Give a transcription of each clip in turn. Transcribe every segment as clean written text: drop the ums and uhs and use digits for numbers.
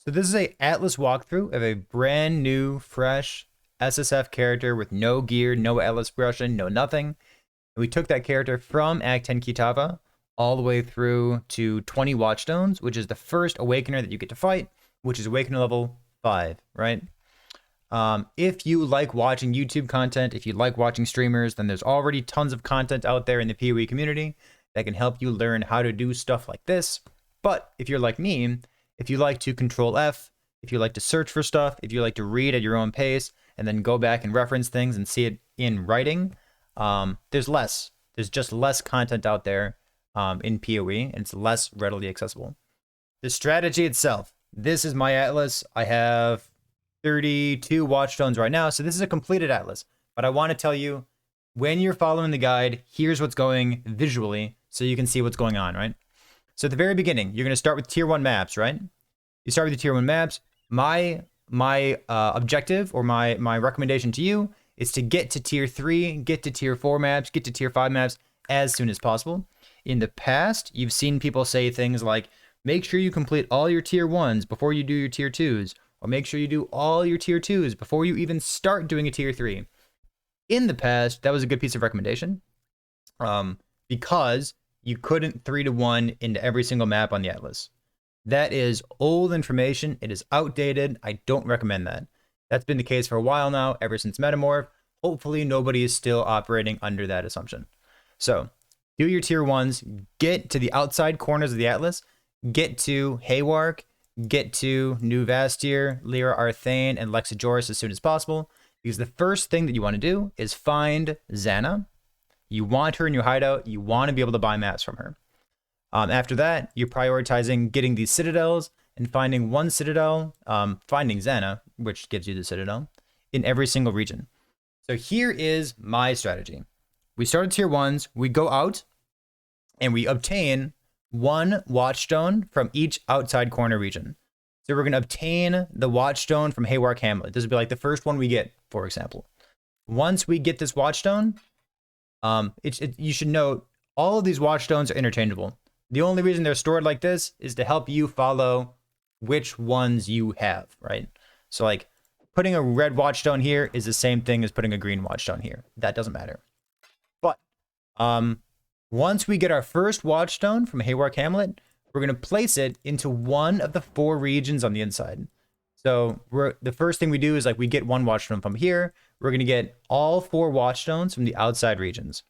So this is a Atlas walkthrough of a brand new, fresh SSF character with no gear, no Atlas progression, no nothing. And we took that character from Act 10 Kitava all the way through to 20 watchstones, which is the first Awakener that you get to fight, which is Awakener level 5, right? If you like watching YouTube content, if you like watching streamers, then there's already tons of content out there in the PoE community that can help you learn how to do stuff like this. But if you're like me, if you like to control F, if you like to search for stuff, if you like to read at your own pace and then go back and reference things and see it in writing, there's less. There's just less content out there in PoE, and it's less readily accessible. The strategy itself. This is my Atlas. I have 32 watchstones right now, so this is a completed Atlas. But I want to tell you, when you're following the guide, here's what's going visually so you can see what's going on, right? So at the very beginning, you're going to start with tier 1 maps, right? You start with the tier 1 maps. My objective or my recommendation to you is to get to tier 3, get to tier 4 maps, get to tier 5 maps as soon as possible. In the past, you've seen people say things like, make sure you complete all your tier 1s before you do your tier 2s, or make sure you do all your tier 2s before you even start doing a tier 3. In the past, that was a good piece of recommendation because you couldn't 3-to-1 into every single map on the Atlas. That is old information. It is outdated. I don't recommend that. That's been the case for a while now, ever since Metamorph. Hopefully nobody is still operating under that assumption. So do your tier 1s, get to the outside corners of the Atlas, get to Haywark, get to New Vastir, Lyra Arthane, and Lexajoris as soon as possible, because the first thing that you want to do is find Xana. You want her in your hideout. You want to be able to buy maps from her. After that, you're prioritizing getting these citadels and finding one citadel, finding Xana, which gives you the citadel, in every single region. So here is my strategy. We start at tier 1s, we go out, and we obtain one watchstone from each outside corner region. So we're going to obtain the watchstone from Haywark Hamlet. This would be like the first one we get, for example. Once we get this watchstone, you should note all of these watchstones are interchangeable. The only reason they're stored like this is to help you follow which ones you have, right? So like putting a red watchstone here is the same thing as putting a green watchstone here. That doesn't matter. But once we get our first watchstone from Haywark Hamlet, we're going to place it into one of the 4 regions on the inside. So the first thing we do is like we get one watchstone from here. We're going to get all 4 watchstones from the outside regions.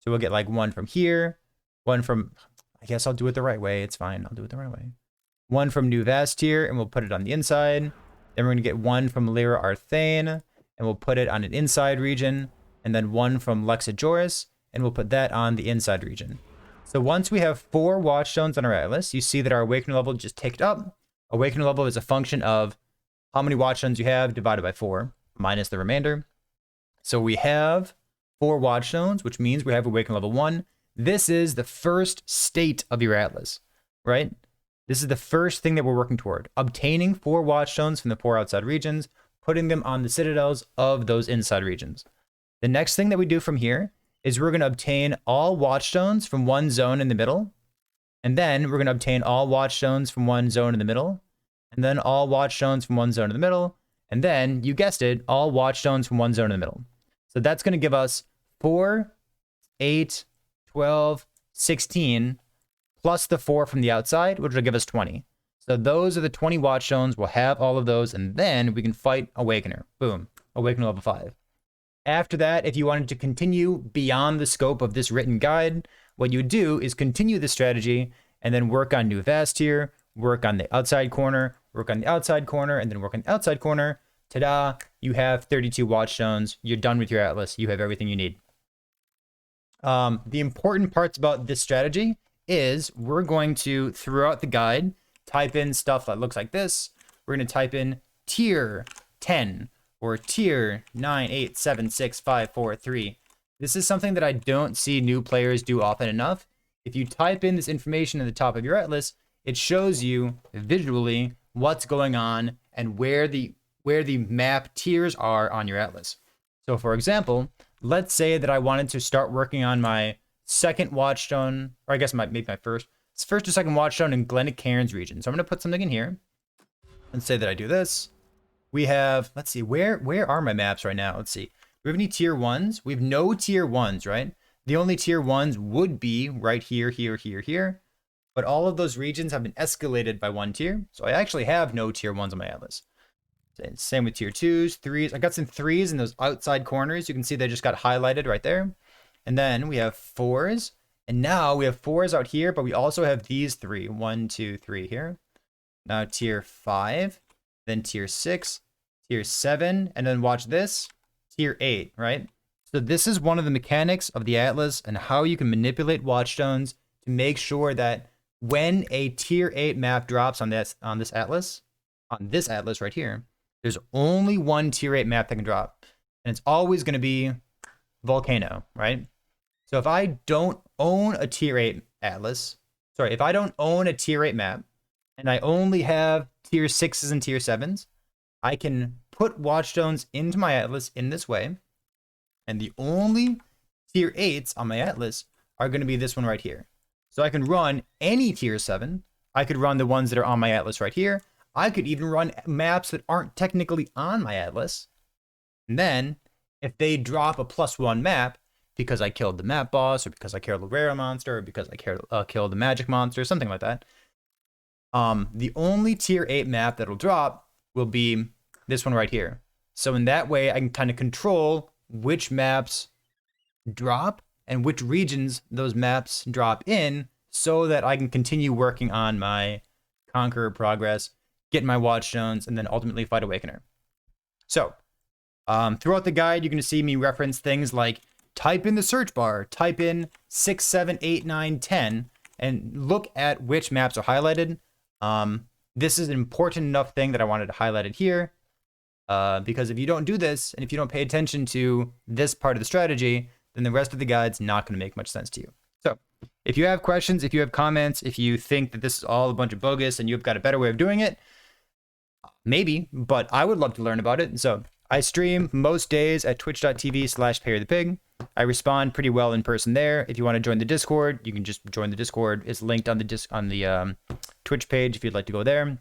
So we'll get like one from here, one from, I guess I'll do it the right way. It's fine. I'll do it the right way. One from New Vastir, and we'll put it on the inside. Then we're going to get one from Lyra Arthane, and we'll put it on an inside region. And then one from Lexajoris, and we'll put that on the inside region. So once we have 4 watchstones on our Atlas, you see that our Awakener level just ticked up. Awakener level is a function of how many watchstones you have divided by 4, minus the remainder. So we have 4 watchstones, which means we have Awakener level 1. This is the first state of your Atlas, right? This is the first thing that we're working toward. Obtaining 4 watchstones from the 4 outside regions, putting them on the citadels of those inside regions. The next thing that we do from here is we're going to obtain all watchstones from one zone in the middle. And then we're going to obtain all watchstones from one zone in the middle. And then all watchstones from one zone in the middle. And then, you guessed it, all watchstones from one zone in the middle. So that's going to give us 4, 8, 12, 16, plus the 4 from the outside, which will give us 20. So those are the 20 watchstones. We'll have all of those, and then we can fight Awakener. Boom. Awakener level 5. After that, if you wanted to continue beyond the scope of this written guide, what you would do is continue this strategy and then work on New Vastir, work on the outside corner, work on the outside corner, and then work on the outside corner. Ta-da! You have 32 watchstones. You're done with your Atlas. You have everything you need. The important parts about this strategy is we're going to, throughout the guide, type in stuff that looks like this. We're going to type in tier 10 or tier 9, 8, 7, 6, 5, 4, 3. This is something that I don't see new players do often enough. If you type in this information at the top of your Atlas, it shows you visually what's going on and where the map tiers are on your Atlas. So for example, let's say that I wanted to start working on my second watchstone, or I guess maybe my first or second watchstone in Glennick Cairns region. So I'm going to put something in here. Let's say that I do this. We have, let's see, where are my maps right now? Let's see. Do we have any tier 1s? We have no tier 1s, right? The only tier 1s would be right here, here, here, here. But all of those regions have been escalated by 1 tier. So I actually have no tier 1s on my atlas. Same with tier 2s, 3s. I got some 3s in those outside corners. You can see they just got highlighted right there. And then we have 4s. And now we have 4s out here, but we also have these 3. 1, 2, 3 here. Now tier 5, then tier 6, tier 7, and then watch this, tier 8, right? So this is one of the mechanics of the atlas and how you can manipulate watchstones to make sure that when a tier 8 map drops on this atlas right here, there's only one tier 8 map that can drop. And it's always going to be Volcano, right? So if I don't own a tier 8 atlas, if I don't own a tier 8 map, and I only have tier 6s and tier 7s, I can put watchstones into my atlas in this way. And the only tier 8s on my atlas are going to be this one right here. So I can run any tier 7. I could run the ones that are on my atlas right here. I could even run maps that aren't technically on my atlas. And then, if they drop a +1 map, because I killed the map boss, or because I killed the rare monster, or because I killed the magic monster, something like that, the only tier 8 map that'll drop will be this one right here. So in that way, I can kind of control which maps drop and which regions those maps drop in so that I can continue working on my Conqueror progress, get my watchstones, and then ultimately fight Awakener. So throughout the guide, you're going to see me reference things like type in the search bar, type in 6, 7, 8, 9, 10, and look at which maps are highlighted. This is an important enough thing that I wanted to highlight it here. Because if you don't do this, and if you don't pay attention to this part of the strategy, then the rest of the guide's not going to make much sense to you. So if you have questions, if you have comments, if you think that this is all a bunch of bogus and you've got a better way of doing it, maybe, but I would love to learn about it. So I stream most days at twitch.tv/PerryThePig. I respond pretty well in person there. If you want to join the Discord, you can just join the Discord. It's linked on the Twitch page if you'd like to go there.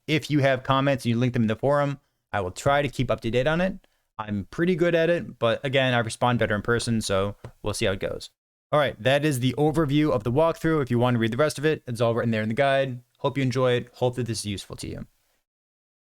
If you have comments and you link them in the forum, I will try to keep up to date on it. I'm pretty good at it, but again, I respond better in person, so we'll see how it goes. All right, that is the overview of the walkthrough. If you want to read the rest of it, it's all written there in the guide. Hope you enjoy it. Hope that this is useful to you.